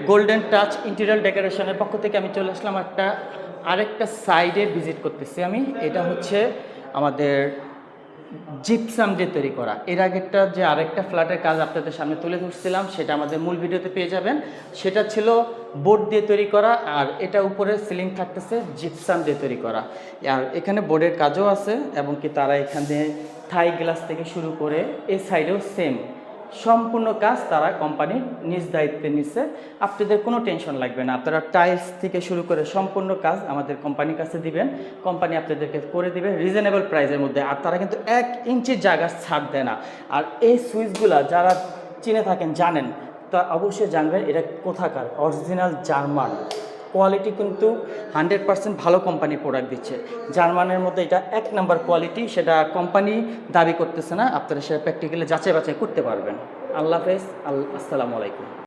Golden touch interior ডেকোরেশনের পক্ষ থেকে আমি চলে আসলাম আরেকটা সাইডে ভিজিট করতেছি আমি। এটা হচ্ছে আমাদের জিপসাম দিয়ে তৈরি করা। এর আগেরটা যে আরেকটা ফ্ল্যাটের কাজ আপনাদের সামনে তুলে ধরছিলাম, সেটা আমাদের মূল ভিডিওতে পেয়ে যাবেন। সেটা ছিল বোর্ড দিয়ে তৈরি করা, আর এটা উপরে সিলিং থাকতেছে জিপসাম দিয়ে তৈরি করা। আর এখানে বোর্ডের কাজও আছে, এবং কি তারা এখানে থাই গ্লাস থেকে শুরু করে এই সাইডেও সেম সম্পূর্ণ কাজ তারা কোম্পানির নিজ দায়িত্বে নিচ্ছে। আপনাদের কোনো টেনশন লাগবে না, আপনারা টাইলস থেকে শুরু করে সম্পূর্ণ কাজ আমাদের কোম্পানির কাছে দিবেন, কোম্পানি আপনাদেরকে করে দিবে রিজনেবল প্রাইসের মধ্যে। আর তারা কিন্তু 1 ইঞ্চি জায়গা ছাড় দেয় না। আর এই সুইচগুলা যারা চিনে থাকেন জানেন, তা অবশ্যই জানবেন এটা কোথাকার, অরিজিনাল জার্মান কোয়ালিটি, কিন্তু 100% ভালো কোম্পানি প্রোডাক্ট দিচ্ছে। জার্মানের মধ্যে এটা 1 নাম্বার কোয়ালিটি, সেটা কোম্পানি দাবি করতেছে না, আপনারা সেটা প্র্যাকটিক্যালি যাচাই বাছাই করতে পারবেন। আল্লাহ হাফেজ, আসসালামু আলাইকুম।